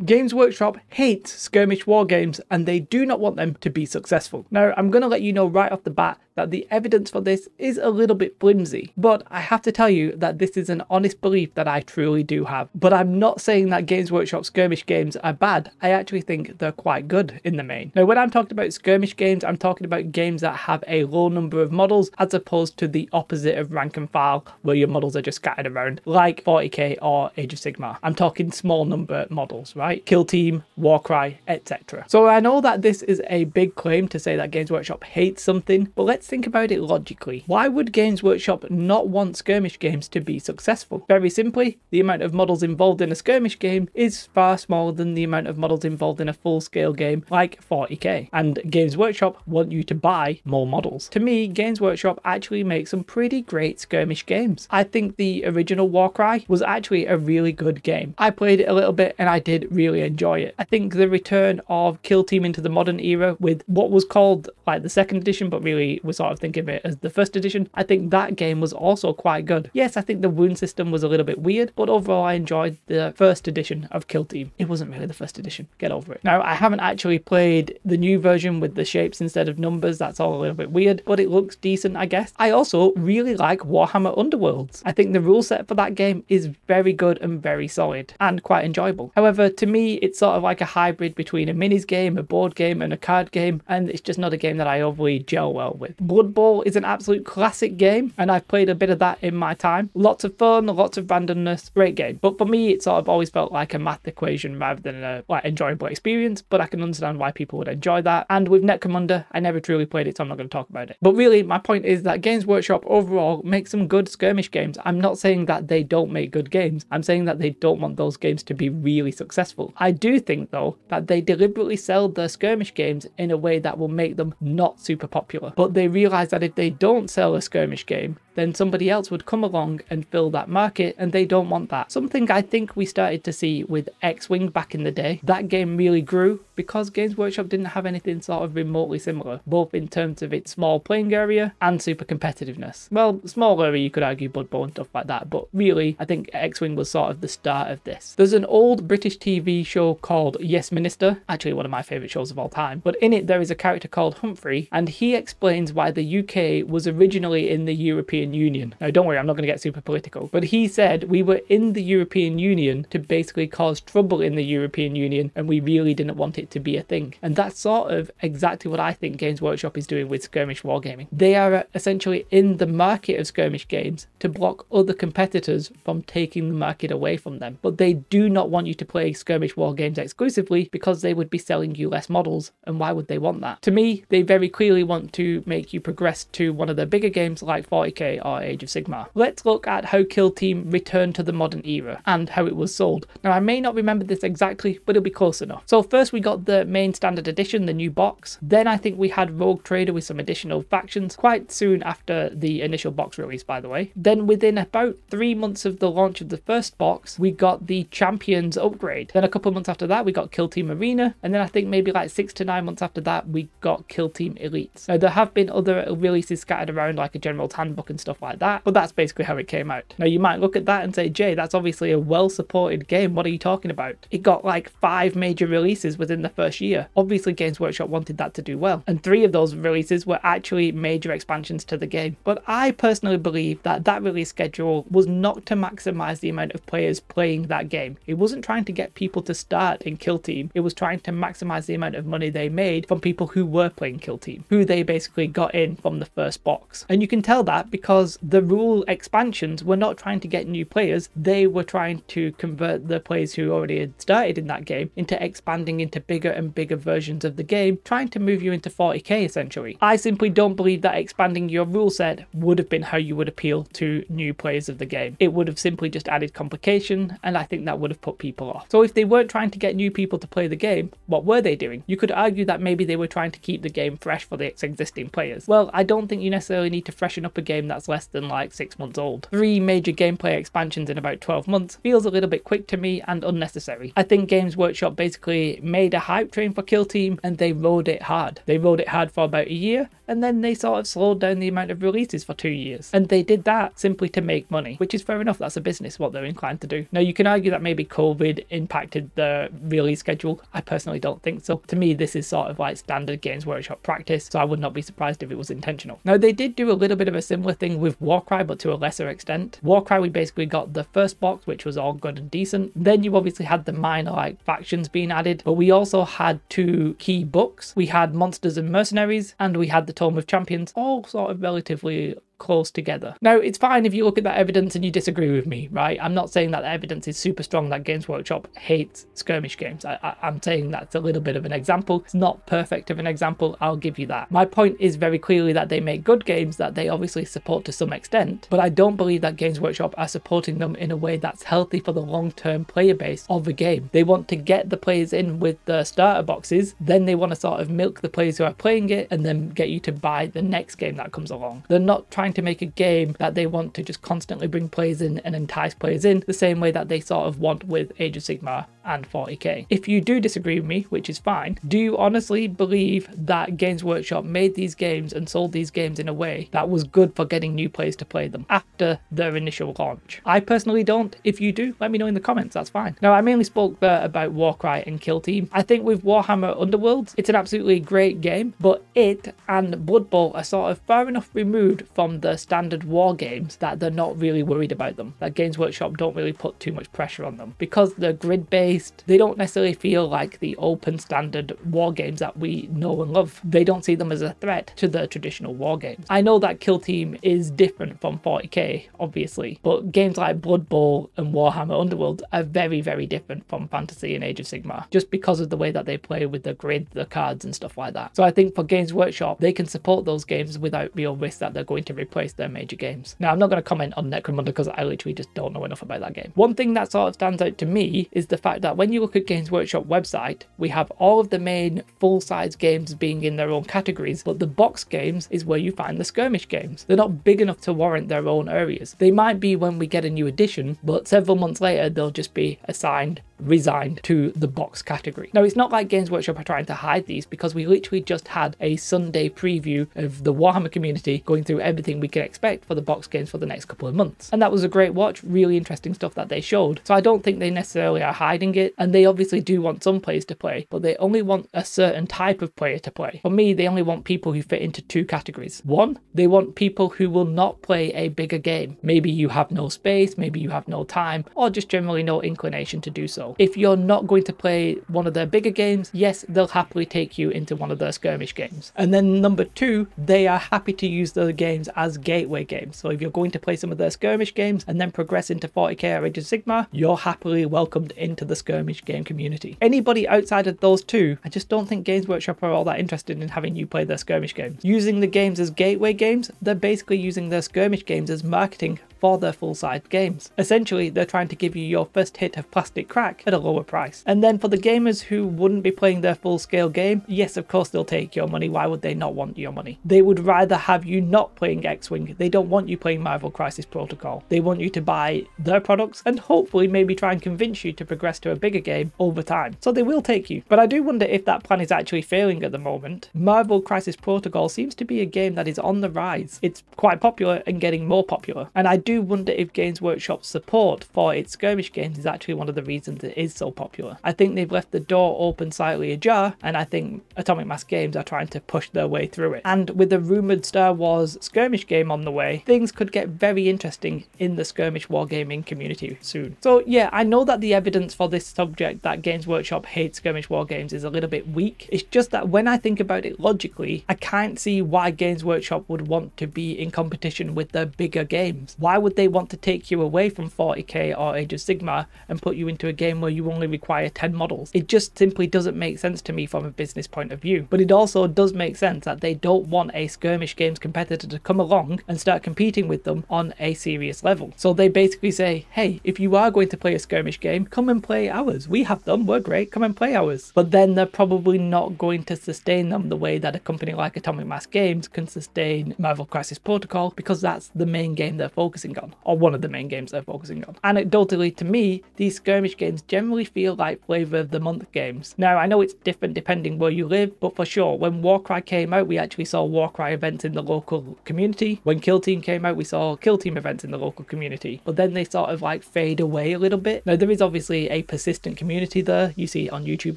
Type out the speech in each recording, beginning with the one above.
Games Workshop hates skirmish war games and they do not want them to be successful. Now, I'm going to let you know right off the bat that the evidence for this is a little bit flimsy, but I have to tell you that this is an honest belief that I truly do have. But I'm not saying that Games Workshop skirmish games are bad. I actually think they're quite good in the main. Now, when I'm talking about skirmish games, I'm talking about games that have a low number of models as opposed to the opposite of rank and file, where your models are just scattered around, like 40k or Age of Sigmar. I'm talking small number models, right? Kill Team, Warcry, etc. So I know that this is a big claim to say that Games Workshop hates something, but let's think about it logically. Why would Games Workshop not want skirmish games to be successful? Very simply, the amount of models involved in a skirmish game is far smaller than the amount of models involved in a full-scale game like 40k, and Games Workshop want you to buy more models. To me, Games Workshop actually makes some pretty great skirmish games. I think the original Warcry was actually a really good game. I played it a little bit and I did really enjoy it. I think the return of Kill Team into the modern era with what was called like the second edition, but really we're sort of thinking of it as the first edition, I think that game was also quite good. Yes, I think the wound system was a little bit weird, but overall I enjoyed the first edition of Kill Team. It wasn't really the first edition, get over it. Now, I haven't actually played the new version with the shapes instead of numbers, that's all a little bit weird, but it looks decent, I guess. I also really like Warhammer Underworlds. I think the rule set for that game is very good and very solid and quite enjoyable. However, to me, it's sort of like a hybrid between a minis game, a board game, and a card game, and it's just not a game that I overly gel well with. Blood Bowl is an absolute classic game, and I've played a bit of that in my time. Lots of fun, lots of randomness, great game. But for me, it sort of always felt like a math equation rather than a like enjoyable experience, but I can understand why people would enjoy that. And with Necromunda, I never truly played it, so I'm not going to talk about it. But really, my point is that Games Workshop overall makes some good skirmish games. I'm not saying that they don't make good games. I'm saying that they don't want those games to be really successful. I do think, though, that they deliberately sell their skirmish games in a way that will make them not super popular. But they realize that if they don't sell a skirmish game, then somebody else would come along and fill that market, and they don't want that. Something I think we started to see with X-Wing back in the day. That game really grew because Games Workshop didn't have anything sort of remotely similar, both in terms of its small playing area and super competitiveness. Well, small area you could argue Blood Bowl and stuff like that, but really I think X-Wing was sort of the start of this. There's an old British TV show called Yes Minister, actually one of my favourite shows of all time, but in it there is a character called Humphrey, and he explains why the UK was originally in the European Union. Now don't worry, I'm not going to get super political, but he said we were in the European Union to basically cause trouble in the European Union, and we really didn't want it to be a thing. And that's sort of exactly what I think Games Workshop is doing with skirmish wargaming. They are essentially in the market of skirmish games to block other competitors from taking the market away from them, but they do not want you to play skirmish war games exclusively because they would be selling you less models, and why would they want that? To me, they very clearly want to make you progress to one of their bigger games like 40k or Age of Sigmar. Let's look at how Kill Team returned to the modern era and how it was sold. Now, I may not remember this exactly, but it'll be close enough. So first we got the main standard edition, the new box. Then I think we had Rogue Trader with some additional factions quite soon after the initial box release, by the way. Then within about 3 months of the launch of the first box, we got the Champions upgrade. Then a couple of months after that, we got Kill Team Arena. And then I think maybe like 6 to 9 months after that, we got Kill Team Elites. Now, there have been other releases scattered around like a General's Handbook and stuff like that, but that's basically how it came out. Now, you might look at that and say, Jay, that's obviously a well-supported game. What are you talking about? It got like 5 major releases within the first year. Obviously, Games Workshop wanted that to do well, and 3 of those releases were actually major expansions to the game. But I personally believe that that release schedule was not to maximize the amount of players playing that game. It wasn't trying to get people to start in Kill Team. It was trying to maximize the amount of money they made from people who were playing Kill Team, who they basically got in from the first box. And you can tell that because the rule expansions were not trying to get new players. They were trying to convert the players who already had started in that game into expanding into bigger and bigger versions of the game, trying to move you into 40k essentially. I simply don't believe that expanding your rule set would have been how you would appeal to new players of the game. It would have simply just added complication, and I think that would have put people off. So if they weren't trying to get new people to play the game, what were they doing? You could argue that maybe they were trying to keep the game fresh for the existing players. Well, I don't think you necessarily need to freshen up a game that's that's less than like 6 months old. 3 major gameplay expansions in about 12 months feels a little bit quick to me and unnecessary. I think Games Workshop basically made a hype train for Kill Team and they rode it hard. They rode it hard for about a year, and then they sort of slowed down the amount of releases for 2 years. And they did that simply to make money, which is fair enough. That's a business, what they're inclined to do. Now, you can argue that maybe COVID impacted the release schedule. I personally don't think so. To me, this is sort of like standard Games Workshop practice, so I would not be surprised if it was intentional. Now, they did do a little bit of a similar thing with Warcry, but to a lesser extent. Warcry, we basically got the first box, which was all good and decent. Then you obviously had the minor like factions being added, but we also had 2 key books. We had Monsters and Mercenaries, and we had the Tome of Champions, all sort of relatively close together. Now, it's fine if you look at that evidence and you disagree with me, right? I'm not saying that the evidence is super strong that Games Workshop hates skirmish games. I'm saying that's a little bit of an example. It's not perfect of an example, I'll give you that. My point is very clearly that they make good games that they obviously support to some extent, but I don't believe that Games Workshop are supporting them in a way that's healthy for the long-term player base of the game. They want to get the players in with the starter boxes, then they want to sort of milk the players who are playing it and then get you to buy the next game that comes along. They're not trying to make a game that they want to just constantly bring players in and entice players in the same way that they sort of want with Age of Sigmar and 40k. If you do disagree with me, which is fine, do you honestly believe that Games Workshop made these games and sold these games in a way that was good for getting new players to play them after their initial launch? I personally don't. If you do, let me know in the comments, that's fine. Now, I mainly spoke there about Warcry and Kill Team. I think with Warhammer Underworlds, it's an absolutely great game, but it and Blood Bowl are sort of far enough removed from the standard war games that they're not really worried about them. That Games Workshop don't really put too much pressure on them. Because they're grid-based, they don't necessarily feel like the open standard war games that we know and love. They don't see them as a threat to the traditional war games. I know that Kill Team is different from 40k, obviously, but games like Blood Bowl and Warhammer Underworld are very, very different from Fantasy and Age of Sigmar, just because of the way that they play with the grid, the cards and stuff like that. So I think for Games Workshop, they can support those games without real risk that they're going to replace their major games. Now, I'm not going to comment on Necromunda because I literally just don't know enough about that game. One thing that sort of stands out to me is the fact that when you look at Games Workshop website, we have all of the main full-size games being in their own categories, but the box games is where you find the skirmish games. They're not big enough to warrant their own areas. They might be when we get a new edition, but several months later, they'll just be resigned to the box category. Now, it's not like Games Workshop are trying to hide these, because we literally just had a Sunday preview of the Warhammer community going through everything we can expect for the box games for the next couple of months. And that was a great watch, really interesting stuff that they showed. So I don't think they necessarily are hiding it, and they obviously do want some players to play, but they only want a certain type of player to play. For me, they only want people who fit into 2 categories. One, they want people who will not play a bigger game. Maybe you have no space, maybe you have no time, or just generally no inclination to do so. If you're not going to play one of their bigger games, yes, they'll happily take you into one of their skirmish games. And then number 2, they are happy to use their games as gateway games. So if you're going to play some of their skirmish games and then progress into 40k or Age of Sigmar, you're happily welcomed into the skirmish game community. Anybody outside of those 2, I just don't think Games Workshop are all that interested in having you play their skirmish games. Using the games as gateway games, they're basically using their skirmish games as marketing for their full-size games. Essentially, they're trying to give you your first hit of plastic crack at a lower price. And then for the gamers who wouldn't be playing their full-scale game, yes, of course they'll take your money. Why would they not want your money? They would rather have you not playing X-Wing. They don't want you playing Marvel Crisis Protocol. They want you to buy their products and hopefully maybe try and convince you to progress to a bigger game over time. So they will take you. But I do wonder if that plan is actually failing at the moment. Marvel Crisis Protocol seems to be a game that is on the rise. It's quite popular and getting more popular. And I do wonder if Games Workshop's support for its skirmish games is actually one of the reasons it is so popular. I think they've left the door open slightly ajar, and I think Atomic Mass Games are trying to push their way through it. And with the rumoured Star Wars skirmish game on the way, things could get very interesting in the skirmish wargaming community soon. So yeah, I know that the evidence for this subject that Games Workshop hates skirmish wargames is a little bit weak. It's just that when I think about it logically, I can't see why Games Workshop would want to be in competition with their bigger games. Why would they want to take you away from 40k or Age of Sigmar and put you into a game where you only require 10 models? It just simply doesn't make sense to me from a business point of view. But it also does make sense that they don't want a Skirmish Games competitor to come along and start competing with them on a serious level. So they basically say, hey, if you are going to play a Skirmish game, come and play ours. We have them, we're great, come and play ours. But then they're probably not going to sustain them the way that a company like Atomic Mass Games can sustain Marvel Crisis Protocol, because that's the main game they're focusing on, or one of the main games they're focusing on. Anecdotally, to me, these Skirmish games generally feel like flavor of the month games. Now, I know it's different depending where you live, but for sure, when Warcry came out, we actually saw Warcry events in the local community. When Kill Team came out, we saw Kill Team events in the local community. But then they sort of like fade away a little bit. Now, there is obviously a persistent community there. You see it on YouTube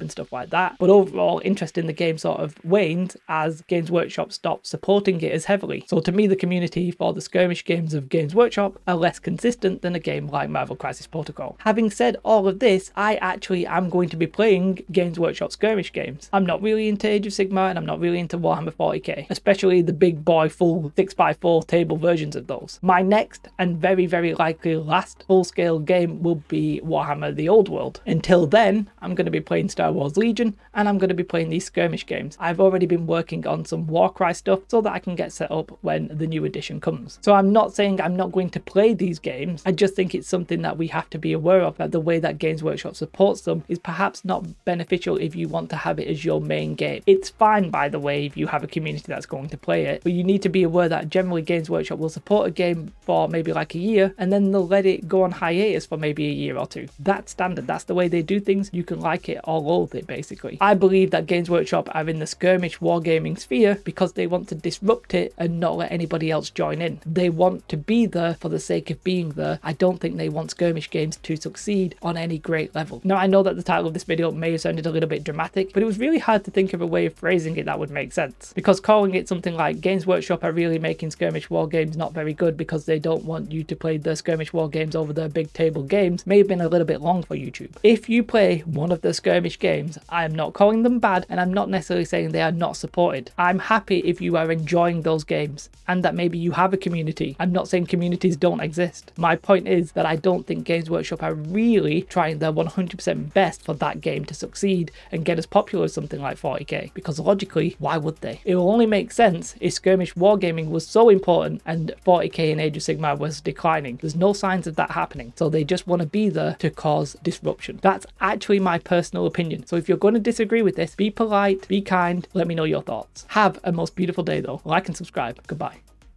and stuff like that. But overall, interest in the game sort of waned as Games Workshop stopped supporting it as heavily. So to me, the community for the Skirmish games of Games Workshop are less consistent than a game like Marvel Crisis Protocol. Having said all of this, I actually am going to be playing Games Workshop Skirmish games. I'm not really into Age of Sigmar and I'm not really into Warhammer 40k, especially the big boy full 6x4 table versions of those. My next and very, very likely last full-scale game will be Warhammer The Old World. Until then, I'm going to be playing Star Wars Legion and I'm going to be playing these Skirmish games. I've already been working on some Warcry stuff so that I can get set up when the new edition comes. So I'm not saying I'm not going to play these games, I just think it's something that we have to be aware of, that the way that Games Workshop supports them is perhaps not beneficial if you want to have it as your main game. It's fine, by the way, if you have a community that's going to play it, but you need to be aware that generally Games Workshop will support a game for maybe like a year and then they'll let it go on hiatus for maybe a year or two. That's standard, that's the way they do things. You can like it or loathe it, basically. I believe that Games Workshop are in the skirmish wargaming sphere because they want to disrupt it and not let anybody else join in. They want to be there for the sake of being there. I don't think they want skirmish games to succeed on any great level. Now, I know that the title of this video may have sounded a little bit dramatic, but it was really hard to think of a way of phrasing it that would make sense, because calling it something like Games Workshop are really making skirmish war games not very good because they don't want you to play their skirmish war games over their big table games may have been a little bit long for YouTube. If you play one of the skirmish games, I am not calling them bad and I'm not necessarily saying they are not supported. I'm happy if you are enjoying those games and that maybe you have a community. I'm not saying communities don't exist. My point is that I don't think Games Workshop are really trying their 100% best for that game to succeed and get as popular as something like 40k, because logically, why would they? It will only make sense if skirmish wargaming was so important and 40k in Age of Sigmar was declining. There's no signs of that happening, so they just want to be there to cause disruption. That's actually my personal opinion. So if you're going to disagree with this, be polite, be kind, let me know your thoughts. Have a most beautiful day though. Like and subscribe. Goodbye.